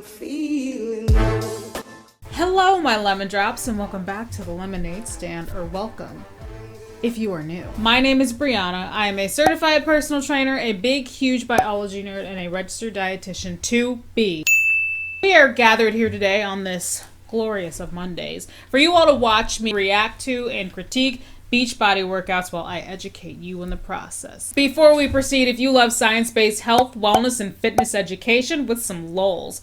I'm feeling low. Hello, my lemon drops, and welcome back to the Lemonade Stand, or welcome if you are new. My name is Brianna. I am a certified personal trainer, a big, huge biology nerd, and a registered dietitian to be. We are gathered here today on this glorious of Mondays for you all to watch me react to and critique Beachbody workouts while I educate you in the process. Before we proceed, if you love science-based health, wellness, and fitness education with some lulz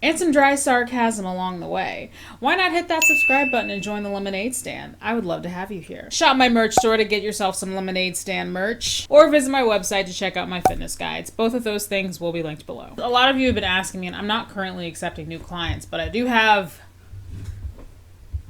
and some dry sarcasm along the way, why not hit that subscribe button and join the Lemonade Stand? I would love to have you here. Shop my merch store to get yourself some Lemonade Stand merch, or visit my website to check out my fitness guides. Both of those things will be linked below. A lot of you have been asking me, and I'm not currently accepting new clients, but I do have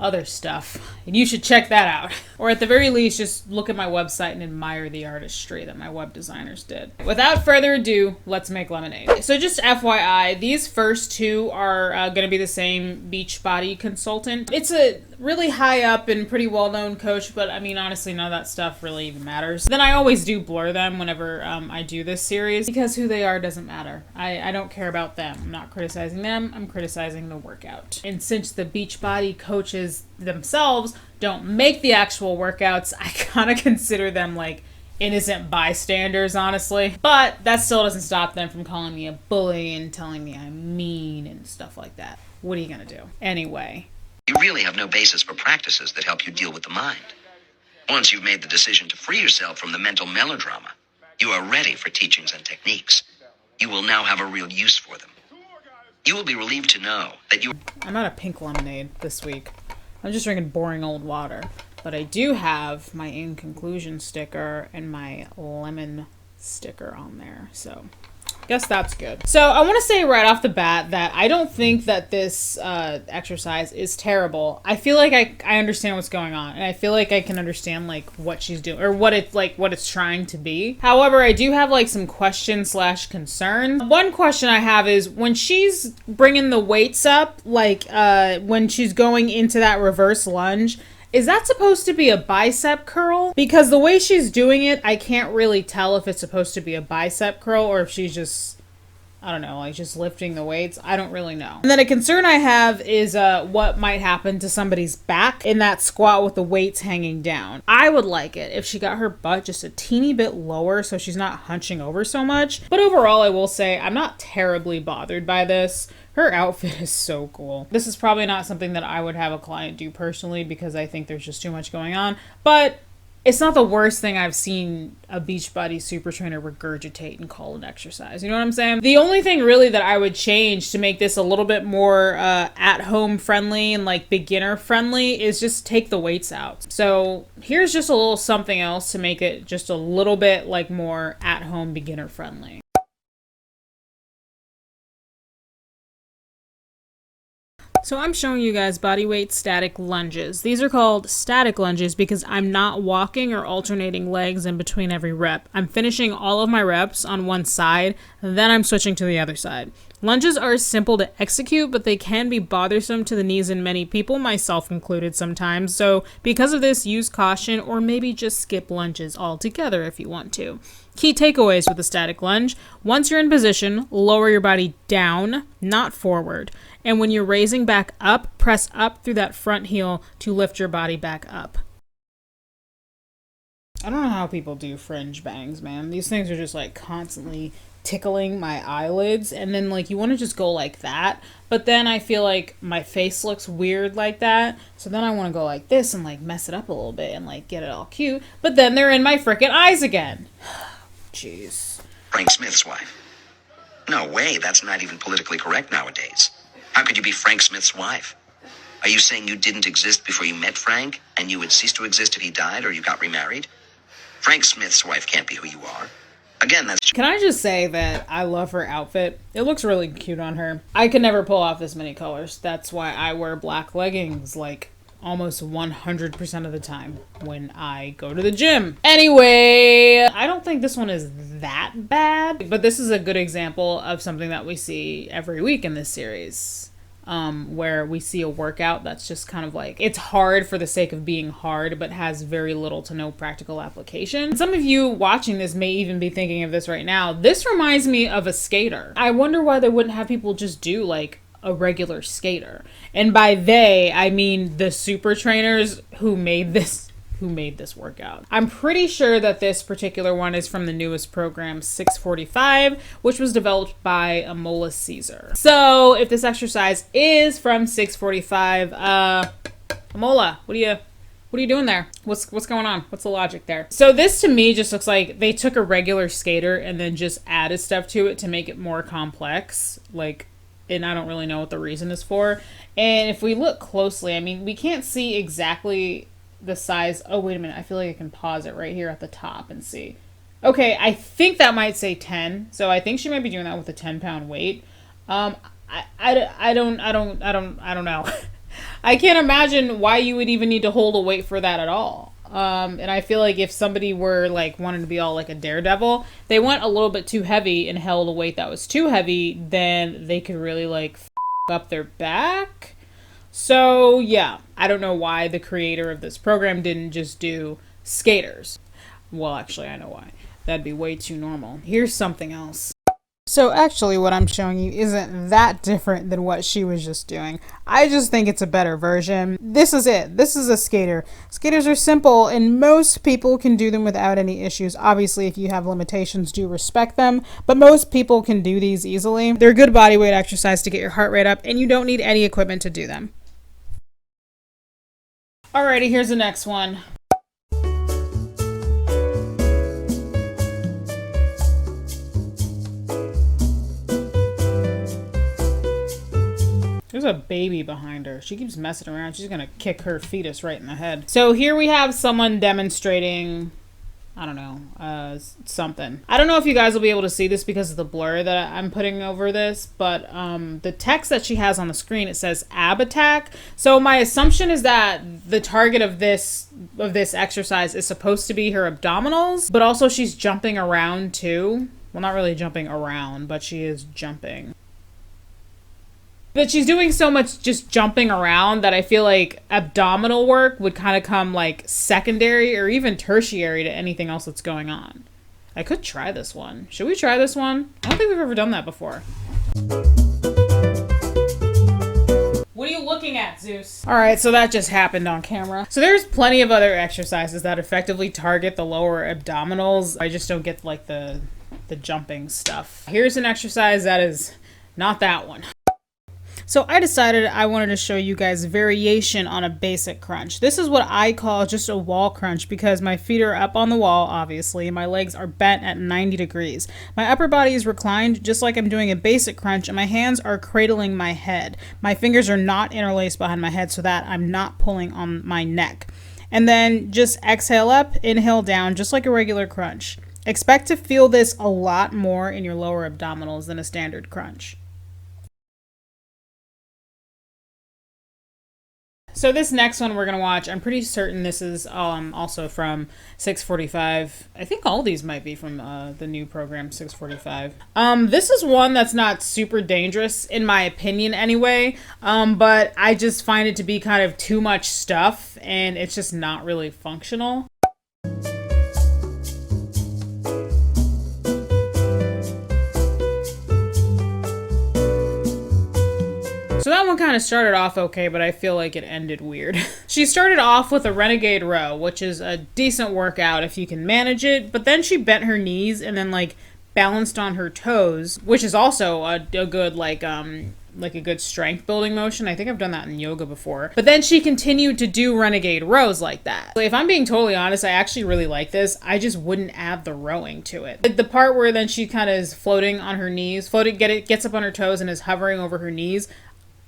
other stuff, and you should check that out. Or at the very least, just look at my website and admire the artistry that my web designers did. Without further ado, let's make lemonade. So just FYI, these first two are going to be the same Beachbody consultant. It's a really high up and pretty well-known coach, but I mean, honestly, none of that stuff really even matters. Then I always do blur them whenever I do this series, because who they are doesn't matter. I don't care about them. I'm not criticizing them. I'm criticizing the workout. And since the Beachbody coaches themselves don't make the actual workouts, I kind of consider them like innocent bystanders, honestly. But that still doesn't stop them from calling me a bully and telling me I'm mean and stuff like that. What are you gonna do? Anyway. You really have no basis for practices that help you deal with the mind. Once you've made the decision to free yourself from the mental melodrama, you are ready for teachings and techniques. You will now have a real use for them. You will be relieved to know that you... I'm out of pink lemonade this week. I'm just drinking boring old water. But I do have my in conclusion sticker and my lemon sticker on there. So guess that's good. So I want to say right off the bat that I don't think that this exercise is terrible. I feel like I understand what's going on, and I feel like I can understand like what she's doing or what it's trying to be. However, I do have like some questions / concerns. One question I have is when she's bringing the weights up, like when she's going into that reverse lunge, is that supposed to be a bicep curl? Because the way she's doing it, I can't really tell if it's supposed to be a bicep curl or if she's just, I don't know, like just lifting the weights. I don't really know. And then a concern I have is what might happen to somebody's back in that squat with the weights hanging down. I would like it if she got her butt just a teeny bit lower so she's not hunching over so much. But overall, I will say I'm not terribly bothered by this. Her outfit is so cool. This is probably not something that I would have a client do personally because I think there's just too much going on, but it's not the worst thing I've seen a Beachbody super trainer regurgitate and call an exercise. You know what I'm saying? The only thing really that I would change to make this a little bit more at-home friendly and like beginner friendly is just take the weights out. So here's just a little something else to make it just a little bit like more at-home beginner friendly. So I'm showing you guys bodyweight static lunges. These are called static lunges because I'm not walking or alternating legs in between every rep. I'm finishing all of my reps on one side, then I'm switching to the other side. Lunges are simple to execute, but they can be bothersome to the knees in many people, myself included sometimes. So because of this, use caution or maybe just skip lunges altogether if you want to. Key takeaways with a static lunge. Once you're in position, lower your body down, not forward. And when you're raising back up, press up through that front heel to lift your body back up. I don't know how people do fringe bangs, man. These things are just like constantly tickling my eyelids, and then like you want to just go like that, but then I feel like my face looks weird like that, so then I want to go like this and like mess it up a little bit and like get it all cute, but then they're in my frickin' eyes again. Jeez. Frank Smith's wife. No way, that's not even politically correct nowadays. How could you be Frank Smith's wife? Are you saying you didn't exist before you met Frank, and you would cease to exist if he died or you got remarried? Frank Smith's wife can't be who you are. Again, that's... Can I just say that I love her outfit? It looks really cute on her. I could never pull off this many colors. That's why I wear black leggings like almost 100% of the time when I go to the gym. Anyway, I don't think this one is that bad, but this is a good example of something that we see every week in this series. Where we see a workout that's just kind of like, it's hard for the sake of being hard, but has very little to no practical application. Some of you watching this may even be thinking of this right now. This reminds me of a skater. I wonder why they wouldn't have people just do like a regular skater. And by they, I mean the super trainers who made this workout. I'm pretty sure that this particular one is from the newest program, 645, which was developed by Amola Caesar. So if this exercise is from 645, Amola, what are you doing there? What's going on? What's the logic there? So this to me just looks like they took a regular skater and then just added stuff to it to make it more complex. And I don't really know what the reason is for. And if we look closely, I mean, we can't see exactly the size. Oh, wait a minute. I feel like I can pause it right here at the top and see. Okay, I think that might say 10. So I think she might be doing that with a 10-pound weight. I don't know. I can't imagine why you would even need to hold a weight for that at all. And I feel like if somebody were wanting to be all like a daredevil, they went a little bit too heavy and held a weight that was too heavy, then they could really f up their back. So yeah, I don't know why the creator of this program didn't just do skaters. Well, actually, I know why. That'd be way too normal. Here's something else. So actually what I'm showing you isn't that different than what she was just doing. I just think it's a better version. This is it. This is a skater. Skaters are simple and most people can do them without any issues. Obviously, if you have limitations, do respect them, but most people can do these easily. They're a good body weight exercise to get your heart rate up and you don't need any equipment to do them. Alrighty, here's the next one. There's a baby behind her. She keeps messing around. She's going to kick her fetus right in the head. So here we have someone demonstrating, I don't know, something. I don't know if you guys will be able to see this because of the blur that I'm putting over this, but the text that she has on the screen, it says ab attack. So my assumption is that the target of this exercise is supposed to be her abdominals, but also she's jumping around too. Well, not really jumping around, but she is jumping. But she's doing so much just jumping around that I feel like abdominal work would kind of come secondary or even tertiary to anything else that's going on. I could try this one. Should we try this one? I don't think we've ever done that before. What are you looking at, Zeus? All right, so that just happened on camera. So there's plenty of other exercises that effectively target the lower abdominals. I just don't get the jumping stuff. Here's an exercise that is not that one. So I decided I wanted to show you guys variation on a basic crunch. This is what I call just a wall crunch because my feet are up on the wall, obviously, and my legs are bent at 90 degrees. My upper body is reclined just like I'm doing a basic crunch, and my hands are cradling my head. My fingers are not interlaced behind my head so that I'm not pulling on my neck. And then just exhale up, inhale down, just like a regular crunch. Expect to feel this a lot more in your lower abdominals than a standard crunch. So this next one we're going to watch, I'm pretty certain this is also from 645. I think all these might be from the new program, 645. This is one that's not super dangerous, in my opinion anyway, but I just find it to be kind of too much stuff, and it's just not really functional. So that one kind of started off okay, but I feel like it ended weird. She started off with a Renegade row, which is a decent workout if you can manage it, but then she bent her knees and then balanced on her toes, which is also a good a good strength building motion. I think I've done that in yoga before. But then she continued to do Renegade rows like that. If I'm being totally honest, I actually really like this. I just wouldn't add the rowing to it. The part where then she kind of is floating on her knees, gets up on her toes and is hovering over her knees,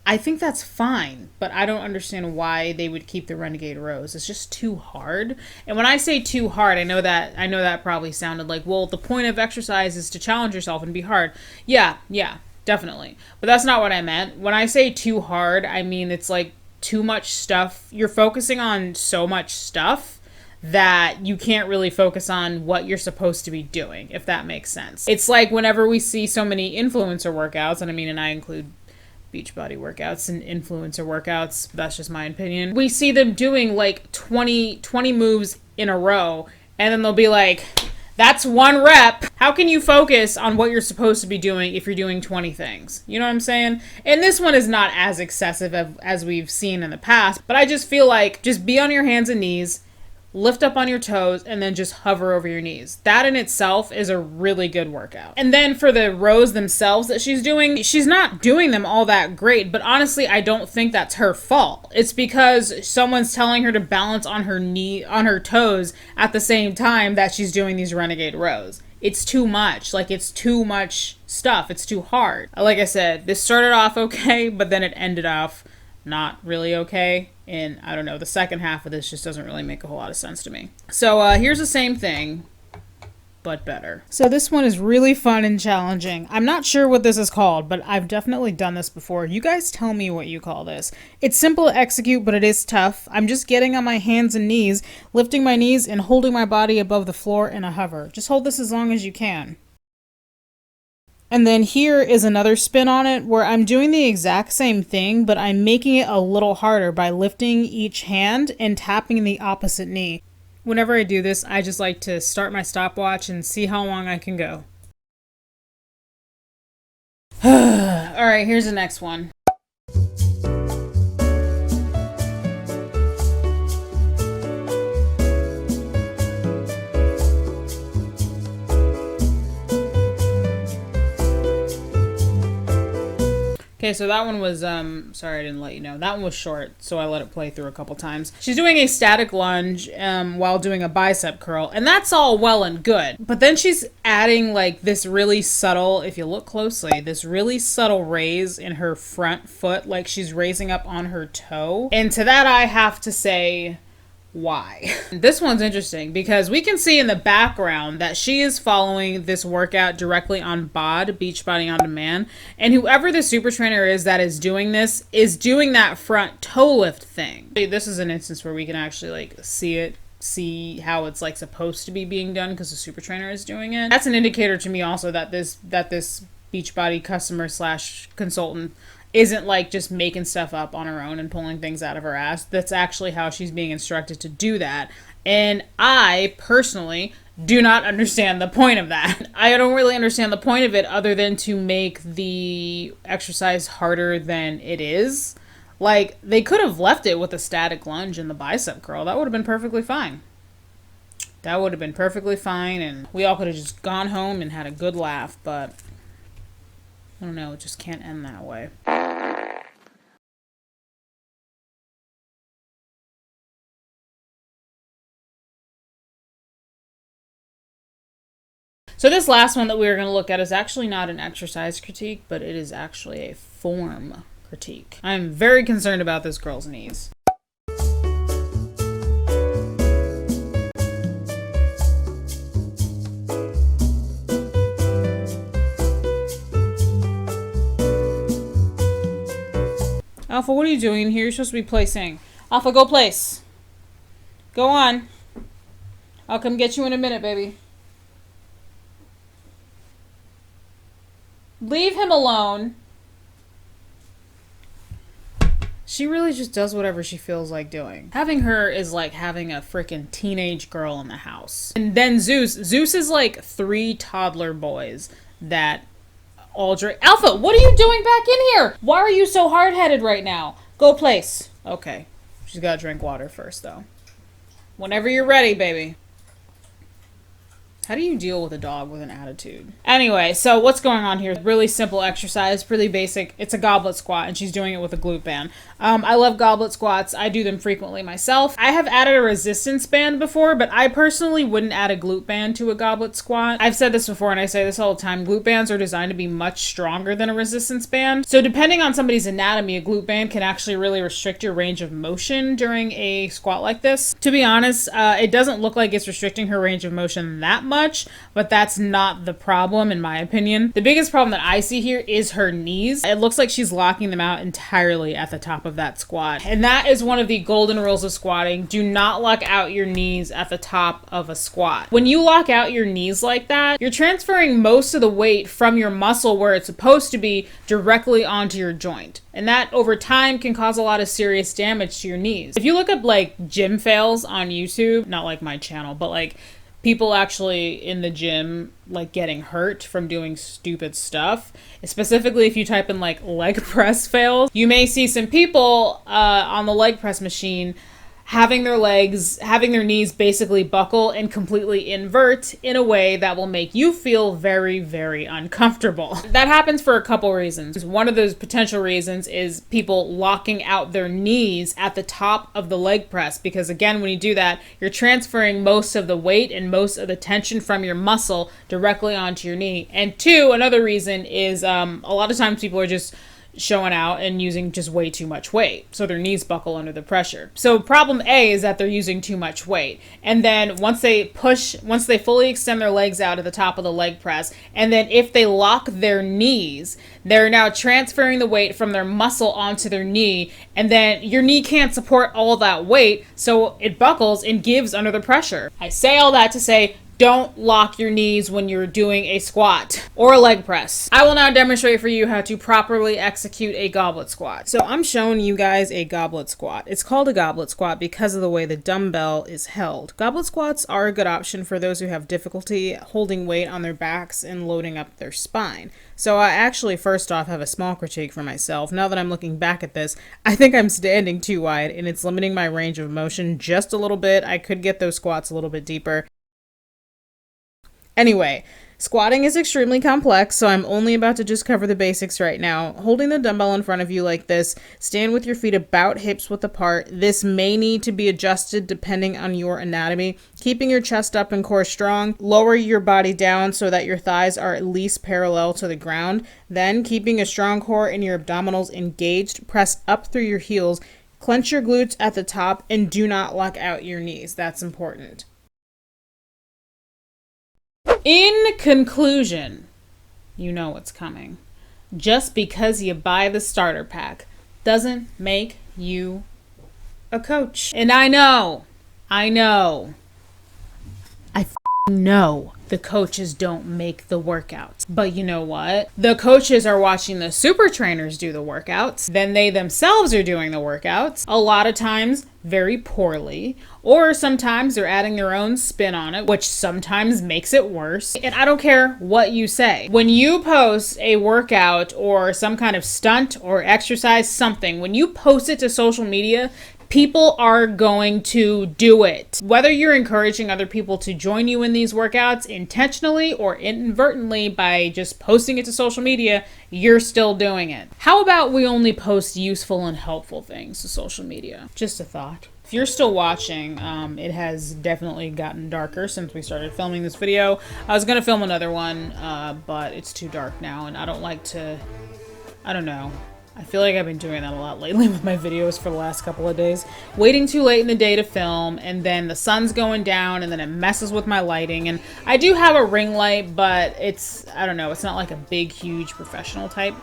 I think that's fine, but I don't understand why they would keep the Renegade rows. It's just too hard. And when I say too hard, I know that probably sounded like, well, the point of exercise is to challenge yourself and be hard. Yeah, definitely. But that's not what I meant. When I say too hard, I mean it's too much stuff. You're focusing on so much stuff that you can't really focus on what you're supposed to be doing, if that makes sense. It's like whenever we see so many influencer workouts, and I include Beachbody workouts and influencer workouts, that's just my opinion. We see them doing 20 moves in a row, and then they'll be That's one rep. How can you focus on what you're supposed to be doing if you're doing 20 things? You know what I'm saying? And this one is not as excessive as we've seen in the past, but I just feel like just be on your hands and knees, lift up on your toes, and then just hover over your knees. That in itself is a really good workout. And then for the rows themselves that she's doing, she's not doing them all that great, but honestly, I don't think that's her fault. It's because someone's telling her to balance on her toes at the same time that she's doing these Renegade rows. It's too much. Like, it's too much stuff. It's too hard. Like I said, this started off okay, but then it ended off not really okay. And I don't know, the second half of this just doesn't really make a whole lot of sense to me. So here's the same thing, but better. So this one is really fun and challenging. I'm not sure what this is called, but I've definitely done this before. You guys tell me what you call this. It's simple to execute, but it is tough. I'm just getting on my hands and knees, lifting my knees and holding my body above the floor in a hover. Just hold this as long as you can. And then here is another spin on it where I'm doing the exact same thing, but I'm making it a little harder by lifting each hand and tapping the opposite knee. Whenever I do this, I just like to start my stopwatch and see how long I can go. All right, here's the next one. Okay, so that one was, sorry I didn't let you know. That one was short, so I let it play through a couple times. She's doing a static lunge while doing a bicep curl, and that's all well and good. But then she's adding like this really subtle, if you look closely, this really subtle raise in her front foot, like she's raising up on her toe. And to that I have to say, why? This one's interesting because we can see in the background that she is following this workout directly on Beachbody on Demand, and whoever the super trainer is that is doing this is doing that front toe lift thing. This is an instance where we can actually like see how it's like supposed to be being done because the super trainer is doing it. That's an indicator to me also that this Beachbody customer / consultant isn't like just making stuff up on her own and pulling things out of her ass. That's actually how she's being instructed to do that. And I personally do not understand the point of that. I don't really understand the point of it other than to make the exercise harder than it is. Like, they could have left it with a static lunge and the bicep curl. That would have been perfectly fine. That would have been perfectly fine, and we all could have just gone home and had a good laugh, but I don't know, it just can't end that way. So this last one that we are going to look at is actually not an exercise critique, but it is actually a form critique. I'm very concerned about this girl's knees. Alpha, what are you doing here? You're supposed to be placing. Alpha, go place. Go on. I'll come get you in a minute, baby. Leave him alone. She really just does whatever she feels like doing. Having her is like having a freaking teenage girl in the house. And then Zeus is like 3 toddler boys that all drink. Alpha, what are you doing back in here? Why are you so hard-headed right now? Go place. Okay. She's got to drink water first, though. Whenever you're ready, baby. How do you deal with a dog with an attitude? Anyway, so what's going on here? Really simple exercise, pretty basic. It's a goblet squat, and she's doing it with a glute band. I love goblet squats. I do them frequently myself. I have added a resistance band before, but I personally wouldn't add a glute band to a goblet squat. I've said this before, and I say this all the time. Glute bands are designed to be much stronger than a resistance band. So depending on somebody's anatomy, a glute band can actually really restrict your range of motion during a squat like this. To be honest, it doesn't look like it's restricting her range of motion that much, but that's not the problem in my opinion. The biggest problem that I see here is her knees. It looks like she's locking them out entirely at the top of that squat. And that is one of the golden rules of squatting. Do not lock out your knees at the top of a squat. When you lock out your knees like that, you're transferring most of the weight from your muscle where it's supposed to be directly onto your joint. And that over time can cause a lot of serious damage to your knees. If you look up like gym fails on YouTube, not like my channel, but like people actually in the gym like getting hurt from doing stupid stuff. Specifically, if you type in like leg press fails, you may see some people on the leg press machine having their knees basically buckle and completely invert in a way that will make you feel very, very uncomfortable. That happens for a couple reasons. One of those potential reasons is people locking out their knees at the top of the leg press, because again, when you do that, you're transferring most of the weight and most of the tension from your muscle directly onto your knee. And two, another reason is a lot of times people are just showing out and using just way too much weight, so their knees buckle under the pressure. So problem A is that they're using too much weight, and then once they fully extend their legs out at the top of the leg press, and then if they lock their knees, they're now transferring the weight from their muscle onto their knee, and then your knee can't support all that weight, so it buckles and gives under the pressure. I say all that to say, don't lock your knees when you're doing a squat or a leg press. I will now demonstrate for you how to properly execute a goblet squat. So I'm showing you guys a goblet squat. It's called a goblet squat because of the way the dumbbell is held. Goblet squats are a good option for those who have difficulty holding weight on their backs and loading up their spine. So I actually, first off, have a small critique for myself. Now that I'm looking back at this, I think I'm standing too wide and it's limiting my range of motion just a little bit. I could get those squats a little bit deeper. Anyway, squatting is extremely complex, so I'm only about to just cover the basics right now. Holding the dumbbell in front of you like this, stand with your feet about hips width apart. This may need to be adjusted depending on your anatomy. Keeping your chest up and core strong, lower your body down so that your thighs are at least parallel to the ground. Then, keeping a strong core and your abdominals engaged, press up through your heels, clench your glutes at the top, and do not lock out your knees. That's important. In conclusion, you know what's coming. Just because you buy the starter pack doesn't make you a coach. And I know, the coaches don't make the workouts. But you know what? The coaches are watching the super trainers do the workouts. Then they themselves are doing the workouts. A lot of times very poorly. Or sometimes they're adding their own spin on it, which sometimes makes it worse. And I don't care what you say. When you post a workout or some kind of stunt or exercise, something, when you post it to social media, people are going to do it. Whether you're encouraging other people to join you in these workouts intentionally or inadvertently by just posting it to social media, you're still doing it. How about we only post useful and helpful things to social media? Just a thought. If you're still watching, it has definitely gotten darker since we started filming this video. I was gonna film another one, but it's too dark now and I don't know. I feel like I've been doing that a lot lately with my videos for the last couple of days. Waiting too late in the day to film, and then the sun's going down, and then it messes with my lighting. And I do have a ring light, but it's not like a big, huge professional type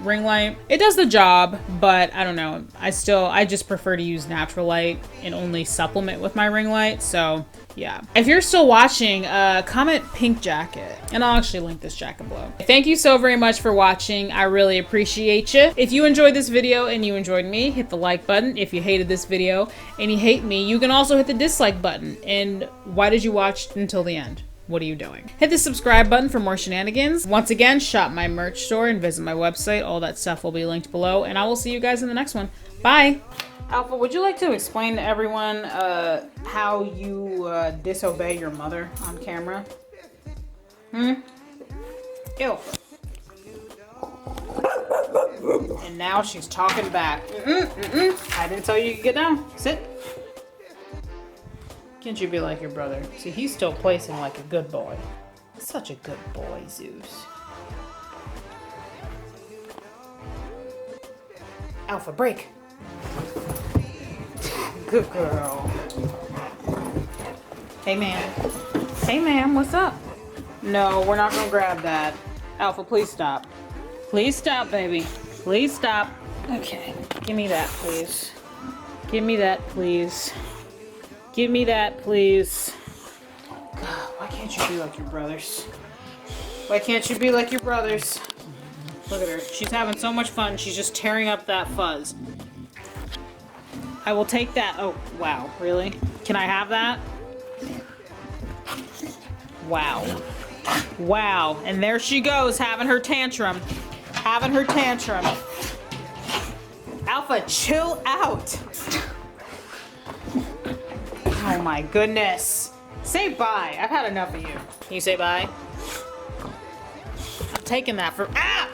ring light. It does the job, but I don't know. I just prefer to use natural light and only supplement with my ring light, so yeah. If you're still watching, comment pink jacket, and I'll actually link this jacket below. Thank you so very much for watching. I really appreciate you. If you enjoyed this video and you enjoyed me, hit the like button. If you hated this video and you hate me, you can also hit the dislike button. And why did you watch until the end? What are you doing? Hit the subscribe button for more shenanigans. Once again, shop my merch store and visit my website. All that stuff will be linked below, and I will see you guys in the next one. Bye. Alpha, would you like to explain to everyone how you disobey your mother on camera? Ew. And now she's talking back. I didn't tell you to get down. Sit. Can't you be like your brother? See, he's still placing like a good boy. Such a good boy, Zeus. Alpha, break. Good girl. Hey, man. Hey, ma'am, what's up? No, we're not gonna grab that. Alpha, please stop. Please stop, baby. Please stop. Okay, give me that, please. Give me that, please. Give me that, please. God, why can't you be like your brothers? Why can't you be like your brothers? Look at her. She's having so much fun. She's just tearing up that fuzz. I will take that. Oh, wow. Really? Can I have that? Wow. Wow. And there she goes, having her tantrum. Having her tantrum. Alpha, chill out. Oh my goodness. Say bye. I've had enough of you. Can you say bye? I'm taking that for... Ah!